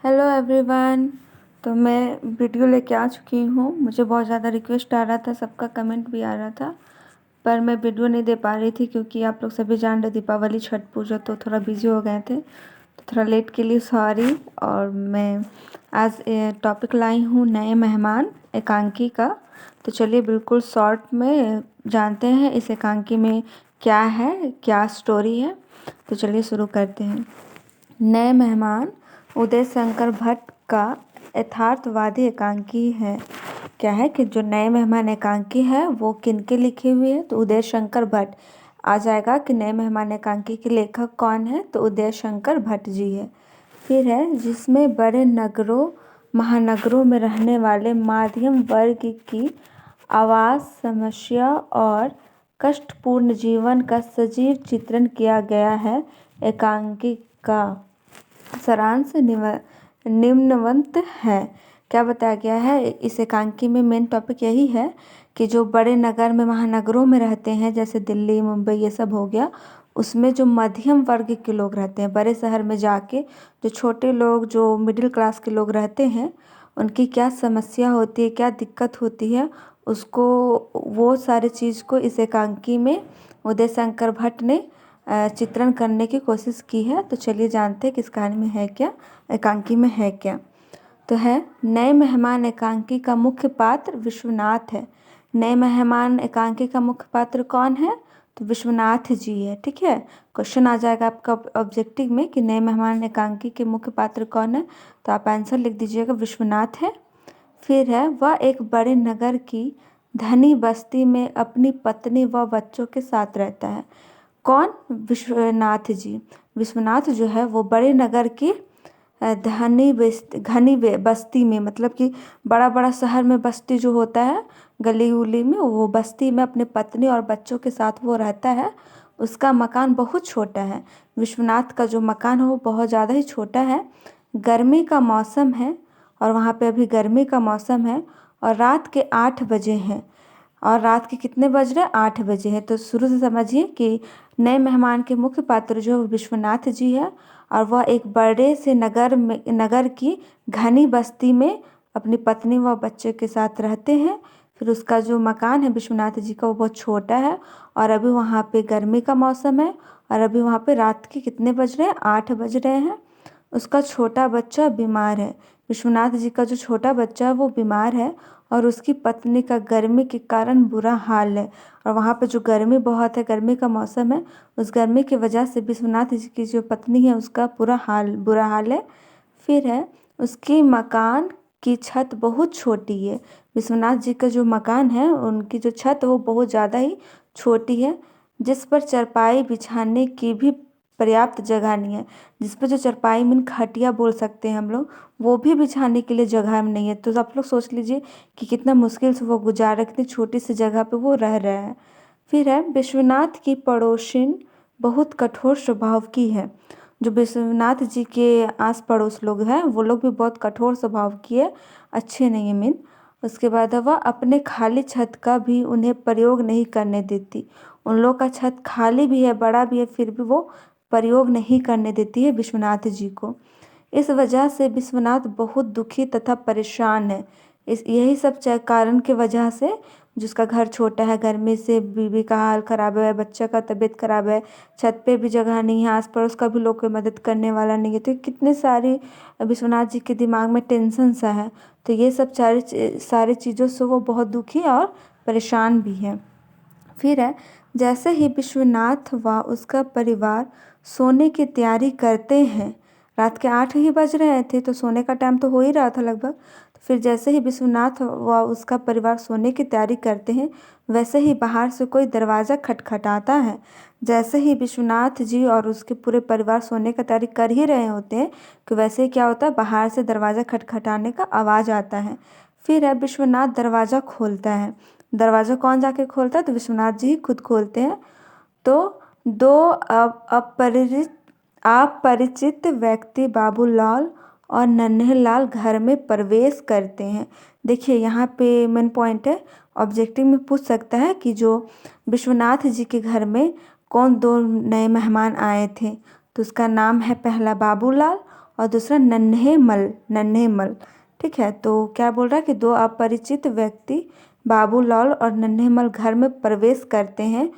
Hello everyone. तो मैं video लेके आ चुकी हूँ। मुझे बहुत ज़्यादा रिक्वेस्ट आ रहा था, सबका कमेंट भी आ रहा था, पर मैं वीडियो नहीं दे पा रही थी क्योंकि आप लोग सभी जान रहे दीपावली छठ पूजा तो थोड़ा बिजी हो गए थे, तो थोड़ा लेट के लिए सॉरी। और मैं आज टॉपिक लाई हूँ नए मेहमान एकांकी का। तो चलिए बिल्कुल शॉर्ट में जानते हैं इस एकांकी में क्या है, क्या स्टोरी है। तो चलिए शुरू करते हैं। नए मेहमान उदय शंकर भट्ट का यथार्थवादी एकांकी है। क्या है कि जो नए मेहमान एकांकी है वो किनके लिखी हुई है, तो उदय शंकर भट्ट आ जाएगा कि नए मेहमान एकांकी के लेखक कौन है, तो उदय शंकर भट्ट जी है। फिर है जिसमें बड़े नगरों महानगरों में रहने वाले मध्यम वर्ग की आवास समस्या और कष्टपूर्ण जीवन का सजीव चित्रण किया गया है। एकांकी का सारांश निम्नवत है। क्या बताया गया है इस एकांकी में? मेन टॉपिक यही है कि जो बड़े नगर में महानगरों में रहते हैं, जैसे दिल्ली मुंबई ये सब हो गया, उसमें जो मध्यम वर्ग के लोग रहते हैं, बड़े शहर में जाके जो छोटे लोग, जो मिडिल क्लास के लोग रहते हैं, उनकी क्या समस्या होती है, क्या दिक्कत होती है, उसको वो सारी चीज़ को इस एकांकी में उदय शंकर भट्ट ने चित्रण करने की कोशिश की है। तो चलिए जानते हैं कि इस कहानी में है क्या, एकांकी में है क्या। तो है नए मेहमान एकांकी का मुख्य पात्र विश्वनाथ है। नए मेहमान एकांकी का मुख्य पात्र कौन है, तो विश्वनाथ जी है। ठीक है, क्वेश्चन आ जाएगा आपका ऑब्जेक्टिव में कि नए मेहमान एकांकी के मुख्य पात्र कौन है, तो आप आंसर लिख दीजिएगा विश्वनाथ है। फिर है वह एक बड़े नगर की धनी बस्ती में अपनी पत्नी व बच्चों के साथ रहता है। कौन? विश्वनाथ जी। विश्वनाथ जो है वो बड़े नगर की घनी बस्ती में, मतलब कि बड़ा बड़ा शहर में बस्ती जो होता है गली उली में, वो बस्ती में अपने पत्नी और बच्चों के साथ वो रहता है। उसका मकान बहुत छोटा है। विश्वनाथ का जो मकान है वो बहुत ज़्यादा ही छोटा है। गर्मी का मौसम है और वहाँ पे अभी गर्मी का मौसम है और रात के 8 बजे हैं। और रात के कितने बज रहे हैं? 8 बजे है। तो शुरू से समझिए कि नए मेहमान के मुख्य पात्र जो विश्वनाथ जी है और वह एक बड़े से नगर की घनी बस्ती में अपनी पत्नी व बच्चे के साथ रहते हैं। फिर उसका जो मकान है विश्वनाथ जी का वो बहुत छोटा है और अभी वहाँ पे गर्मी का मौसम है और अभी वहाँ पे रात के कितने बज रहे हैं? 8 बज रहे हैं। उसका छोटा बच्चा बीमार है। विश्वनाथ जी का जो छोटा बच्चा है वो बीमार है और उसकी पत्नी का गर्मी के कारण बुरा हाल है। और वहाँ पे जो गर्मी बहुत है, गर्मी का मौसम है, उस गर्मी की वजह से विश्वनाथ जी की जो पत्नी है उसका बुरा हाल है। फिर है उसकी मकान की छत बहुत छोटी है। विश्वनाथ जी का जो मकान है उनकी जो छत है वो बहुत ज़्यादा ही छोटी है, जिस पर चारपाई बिछाने की भी पर्याप्त जगह नहीं है। जिस पर जो चारपाई मीन खटिया बोल सकते हैं हम लोग, वो भी बिछाने के लिए जगह नहीं है। तो आप लोग सोच लीजिए कि कितना मुश्किल से वो गुजारा, कितनी छोटी सी जगह पे वो रह रहा है। फिर है विश्वनाथ की पड़ोसिन बहुत कठोर स्वभाव की है। जो विश्वनाथ जी के आस पड़ोस लोग हैं वो लोग भी बहुत कठोर स्वभाव की है, अच्छे नहीं है मीन। उसके बाद वह अपने खाली छत का भी उन्हें प्रयोग नहीं करने देती। उन लोग का छत खाली भी है, बड़ा भी है, फिर भी वो प्रयोग नहीं करने देती है विश्वनाथ जी को। इस वजह से विश्वनाथ बहुत दुखी तथा परेशान है। इस यही सब कारण के वजह से, जिसका घर छोटा है, गर्मी से बीवी का हाल ख़राब है, बच्चा का तबीयत ख़राब है, छत पे भी जगह नहीं है, आस पड़ोस का भी लोग कोई मदद करने वाला नहीं है, तो कितने सारी विश्वनाथ जी के दिमाग में टेंशन सा है। तो ये सब सारी चीज़ों से वो बहुत दुखी और परेशान भी है। फिर है जैसे ही विश्वनाथ व उसका परिवार सोने की तैयारी करते हैं, रात के 8 ही बज रहे थे तो सोने का टाइम तो हो ही रहा था लगभग। तो फिर जैसे ही विश्वनाथ व उसका परिवार सोने की तैयारी करते हैं, वैसे ही बाहर से कोई दरवाज़ा खटखटाता है। जैसे ही विश्वनाथ जी और उसके पूरे परिवार सोने का तैयारी कर ही रहे होते हैं कि वैसे ही क्या होता है, बाहर से दरवाज़ा खटखटाने का आवाज़ आता है। फिर है विश्वनाथ दरवाज़ा खोलता है। दरवाज़ा कौन जाके खोलता है, तो विश्वनाथ जी ही खुद खोलते हैं। तो दो अपरिचित व्यक्ति बाबूलाल और नन्हेलाल घर में प्रवेश करते हैं। देखिए यहाँ पे मेन पॉइंट है, ऑब्जेक्टिव में पूछ सकता है कि जो विश्वनाथ जी के घर में कौन दो नए मेहमान आए थे, तो उसका नाम है पहला बाबूलाल और दूसरा नन्हेमल। ठीक है, तो क्या बोल रहा है कि दो अपरिचित व्यक्ति बाबूलाल और नन्हेमल घर में प्रवेश करते हैं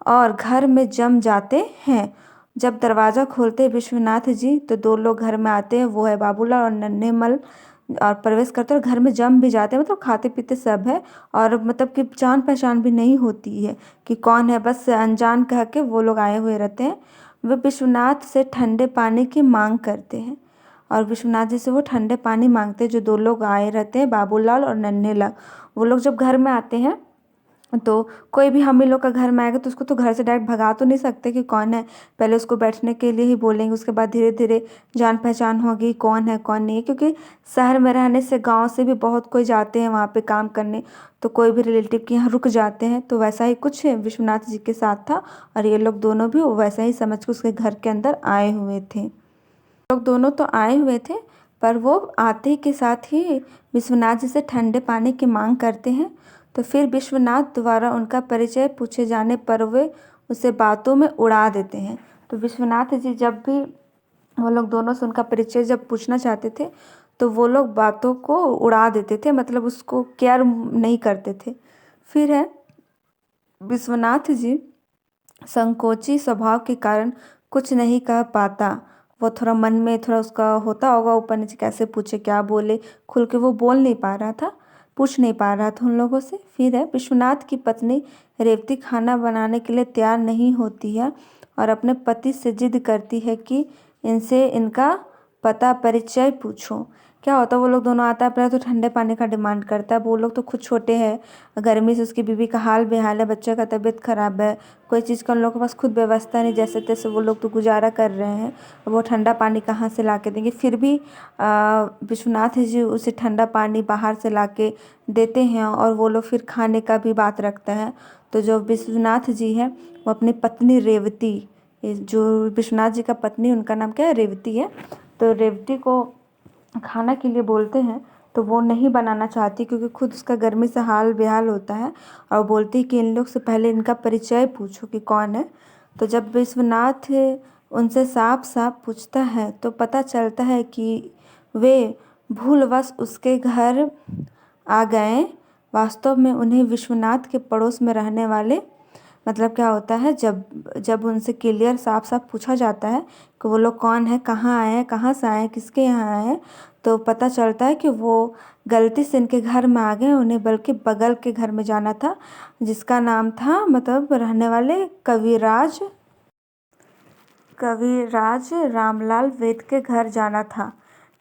और घर में जम जाते हैं। जब दरवाज़ा खोलते विश्वनाथ जी तो दो लोग घर में आते हैं, वो है बाबूलाल और नन्हेमल, और प्रवेश करते हैं और घर में जम भी जाते हैं, मतलब खाते पीते सब है, और मतलब कि जान पहचान भी नहीं होती है कि कौन है, बस अनजान कह के वो लोग आए हुए रहते हैं। वे विश्वनाथ से ठंडे पानी की मांग करते हैं और विश्वनाथ जी से वो ठंडे पानी मांगते हैं। जो दो लोग आए रहते हैं बाबूलाल और नन्हेलाल, वो लोग जब घर में आते हैं तो कोई भी हम ही लोग का घर में आएगा तो उसको तो घर से डायरेक्ट भगा तो नहीं सकते कि कौन है, पहले उसको बैठने के लिए ही बोलेंगे, उसके बाद धीरे धीरे जान पहचान होगी कौन है कौन नहीं है। क्योंकि शहर में रहने से गांव से भी बहुत कोई जाते हैं वहाँ पे काम करने, तो कोई भी रिलेटिव के यहाँ रुक जाते हैं, तो वैसा ही कुछ विश्वनाथ जी के साथ था और ये लोग दोनों भी वैसा ही समझ के उसके घर के अंदर आए हुए थे। लोग दोनों तो आए हुए थे, पर वो आते के साथ ही विश्वनाथ जी से ठंडे पानी की मांग करते हैं। तो फिर विश्वनाथ द्वारा उनका परिचय पूछे जाने पर वे उसे बातों में उड़ा देते हैं। तो विश्वनाथ जी जब भी वो लोग दोनों से उनका परिचय जब पूछना चाहते थे तो वो लोग बातों को उड़ा देते थे, मतलब उसको केयर नहीं करते थे। फिर है विश्वनाथ जी संकोची स्वभाव के कारण कुछ नहीं कह पाता। वो थोड़ा मन में थोड़ा उसका होता होगा ऊपर नीचे, कैसे पूछे क्या बोले, खुल के वो बोल नहीं पा रहा था, पूछ नहीं पा रहा था उन लोगों से। फिर है विश्वनाथ की पत्नी रेवती खाना बनाने के लिए तैयार नहीं होती है और अपने पति से जिद करती है कि इनसे इनका पता परिचय पूछो। क्या होता है, वो लोग दोनों आता है पहले तो ठंडे पानी का डिमांड करता है। वो लोग तो खुद छोटे हैं, गर्मी से उसकी बीवी का हाल बेहाल है, बच्चे का तबीयत खराब है, कोई चीज़ का उन लोगों के पास खुद व्यवस्था नहीं, जैसे तैसे वो लोग तो गुजारा कर रहे हैं। वो ठंडा पानी कहाँ से ला के देंगे। फिर भी विश्वनाथ जी उसे ठंडा पानी बाहर से ला के देते हैं और वो लोग फिर खाने का भी बात रखता है। तो जो विश्वनाथ जी है वो अपनी पत्नी रेवती, जो विश्वनाथ जी का पत्नी उनका नाम क्या है, रेवती है, तो रेवती को खाना के लिए बोलते हैं तो वो नहीं बनाना चाहती क्योंकि खुद उसका गर्मी से हाल बेहाल होता है, और बोलती है कि इन लोग से पहले इनका परिचय पूछो कि कौन है। तो जब विश्वनाथ उनसे साफ साफ पूछता है तो पता चलता है कि वे भूलवश उसके घर आ गए। वास्तव में उन्हें विश्वनाथ के पड़ोस में रहने वाले, मतलब क्या होता है जब जब उनसे क्लियर साफ साफ पूछा जाता है कि वो लोग कौन है, कहाँ आए हैं, कहाँ से आए हैं, किसके यहाँ आए हैं, तो पता चलता है कि वो गलती से इनके घर में आ गए, उन्हें बल्कि बगल के घर में जाना था जिसका नाम था, मतलब रहने वाले कविराज रामलाल वेद के घर जाना था।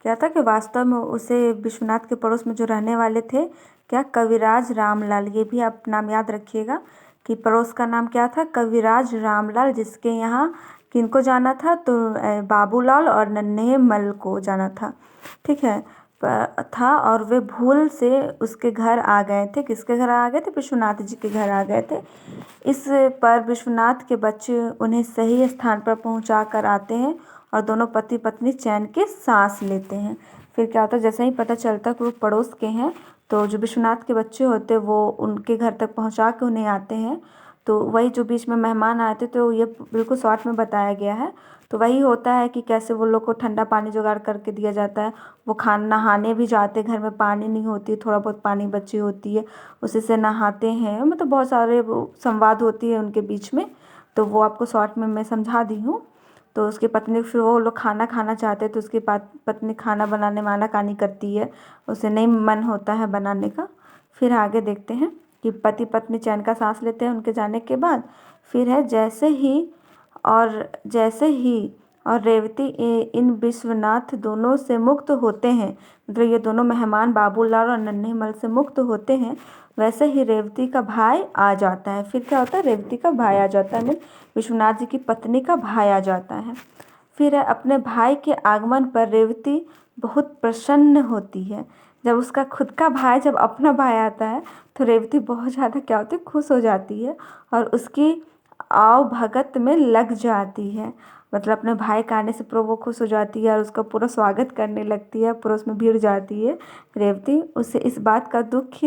क्या था कि वास्तव में उसे विश्वनाथ के पड़ोस में जो रहने वाले थे, क्या, कविराज रामलाल, ये भी आप नाम याद रखिएगा कि पड़ोस का नाम क्या था, कविराज रामलाल, जिसके यहाँ किनको जाना था, तो बाबूलाल और नन्हेमल को जाना था। ठीक है, था, और वे भूल से उसके घर आ गए थे। किसके घर आ गए थे, विश्वनाथ जी के घर आ गए थे। इस पर विश्वनाथ के बच्चे उन्हें सही स्थान पर पहुंचा कर आते हैं और दोनों पति पत्नी चैन की सांस लेते हैं। फिर क्या होता है, जैसे ही पता चलता है कि वो पड़ोस के हैं तो जो विश्वनाथ के बच्चे होते हैं वो उनके घर तक पहुंचा के उन्हें आते हैं। तो वही जो बीच में मेहमान आए थे, तो ये बिल्कुल शॉर्ट में बताया गया है। तो वही होता है कि कैसे वो लोग को ठंडा पानी जुगाड़ करके दिया जाता है। वो खाना नहाने भी जाते, घर में पानी नहीं होती, थोड़ा बहुत पानी बची होती है, उसी से नहाते हैं, मतलब बहुत सारे वो संवाद होती है उनके बीच में। तो वो आपको शॉर्ट में मैं समझा दी हूँ। तो उसकी पत्नी, फिर वो लोग खाना खाना चाहते हैं तो उसकी पत्नी खाना बनाने में आनाकानी करती है, उसे नहीं मन होता है बनाने का। फिर आगे देखते हैं कि पति पत्नी चैन का सांस लेते हैं उनके जाने के बाद। फिर है जैसे ही और रेवती इन विश्वनाथ दोनों से मुक्त होते हैं, मतलब ये दोनों मेहमान बाबूलाल और नन्हेमल से मुक्त होते हैं, वैसे ही रेवती का भाई आ जाता है। फिर क्या होता है, रेवती का भाई आ जाता है, विश्वनाथ जी की पत्नी का भाई आ जाता है। फिर है अपने भाई के आगमन पर रेवती बहुत प्रसन्न होती है। जब उसका खुद का भाई, जब अपना भाई आता है तो रेवती बहुत ज़्यादा क्या होती है, खुश हो जाती है और उसकी आव भगत में लग जाती है। मतलब अपने भाई के आने से पूरा वो खुश हो जाती है और उसका पूरा स्वागत करने लगती है, पूरा उसमें भिड़ जाती है रेवती। उसे इस बात का दुख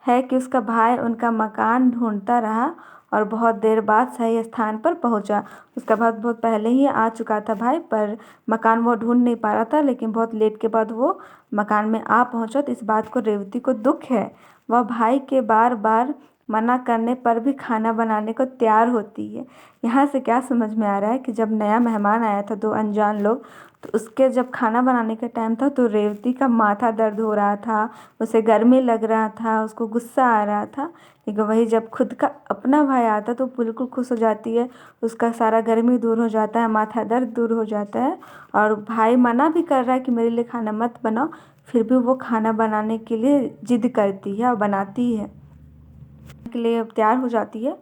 है कि उसका भाई उनका मकान ढूंढता रहा और बहुत देर बाद सही स्थान पर पहुंचा। उसका बाद बहुत पहले ही आ चुका था भाई, पर मकान वो ढूंढ नहीं पा रहा था, लेकिन बहुत लेट के बाद वो मकान में आ पहुंचा। तो इस बात को रेवती को दुख है। वह भाई के बार बार मना करने पर भी खाना बनाने को तैयार होती है। यहाँ से क्या समझ में आ रहा है कि जब नया मेहमान आया था, 2 अनजान लोग, तो उसके जब खाना बनाने का टाइम था तो रेवती का माथा दर्द हो रहा था, उसे गर्मी लग रहा था, उसको गुस्सा आ रहा था। लेकिन वही जब खुद का अपना भाई आता तो बिल्कुल खुश हो जाती है, उसका सारा गर्मी दूर हो जाता है, माथा दर्द दूर हो जाता है। और भाई मना भी कर रहा है कि मेरे लिए खाना मत बनाओ, फिर भी वो खाना बनाने के लिए जिद करती है और बनाती है, के लिए तैयार हो जाती है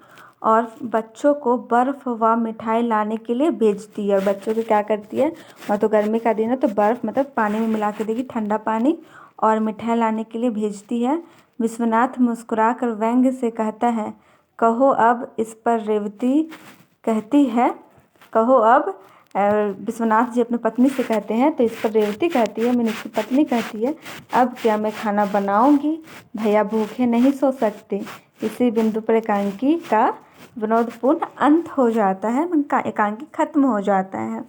और बच्चों को बर्फ़ व मिठाई लाने के लिए भेजती है। और बच्चों को क्या करती है, वह तो गर्मी का दिन है तो बर्फ़ मतलब पानी में मिला के देगी, ठंडा पानी, और मिठाई लाने के लिए भेजती है। विश्वनाथ मुस्कुराकर व्यंग्य से कहता है, कहो अब। इस पर रेवती कहती है, कहो अब। विश्वनाथ जी अपनी पत्नी से कहते हैं, तो इस पर रेवती कहती है, मीनू की पत्नी कहती है, अब क्या मैं खाना बनाऊंगी, भैया भूखे नहीं सो सकते। इसी बिंदु पर एकांकी का विनोदपूर्ण अंत हो जाता है, उनका एकांकी खत्म हो जाता है।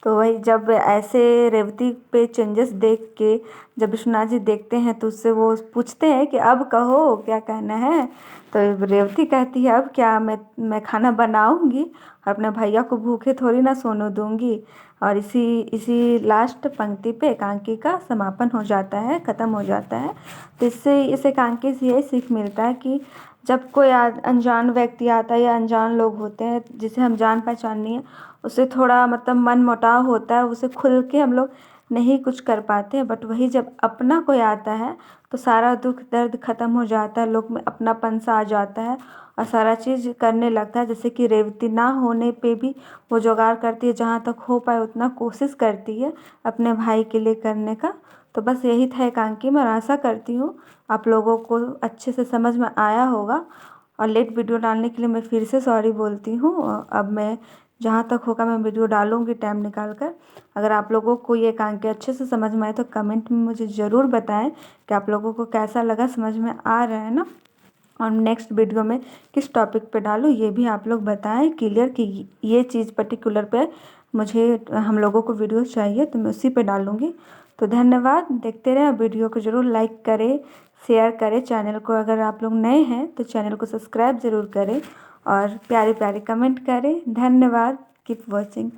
तो वही जब ऐसे रेवती पे चेंजेस देख के जब विश्वनाथ जी देखते हैं तो उससे वो पूछते हैं कि अब कहो क्या कहना है। तो रेवती कहती है, अब क्या मैं खाना बनाऊंगी और अपने भैया को भूखे थोड़ी ना सोने दूंगी। और इसी इसी लास्ट पंक्ति पे एकांकी का समापन हो जाता है, ख़त्म हो जाता है। तो इससे इस एकांकी से यही सीख मिलता है कि जब कोई अनजान व्यक्ति आता है या अनजान लोग होते हैं जिसे हम जान पहचान नहीं है, उससे थोड़ा मतलब मन मुटाव होता है, उसे खुल के हम लोग नहीं कुछ कर पाते हैं। बट वही जब अपना कोई आता है तो सारा दुख दर्द ख़त्म हो जाता है, लोग में अपनापन सा आ जाता है और सारा चीज़ करने लगता है। जैसे कि रेवती ना होने पे भी वो जुगाड़ करती है, जहाँ तक हो पाए उतना कोशिश करती है अपने भाई के लिए करने का। तो बस यही था एकांकी में, और आशा करती हूँ आप लोगों को अच्छे से समझ में आया होगा। और लेट वीडियो डालने के लिए मैं फिर से सॉरी बोलती हूँ। अब मैं जहाँ तक होगा मैं वीडियो डालूँगी टाइम निकाल कर। अगर आप लोगों को ये एकांकी अच्छे से समझ में आए तो कमेंट में मुझे ज़रूर बताएं कि आप लोगों को कैसा लगा, समझ में आ रहा है ना। और नेक्स्ट वीडियो में किस टॉपिक पे डालूँ ये भी आप लोग बताएं क्लियर कि ये चीज़ पर्टिकुलर पे मुझे हम लोगों को वीडियो चाहिए, तो मैं उसी पे डालूँगी। तो धन्यवाद, देखते रहें। वीडियो को ज़रूर लाइक करें, शेयर करें। चैनल को अगर आप लोग नए हैं तो चैनल को सब्सक्राइब ज़रूर करें और प्यारे प्यारे कमेंट करें। धन्यवाद, कीप वॉचिंग।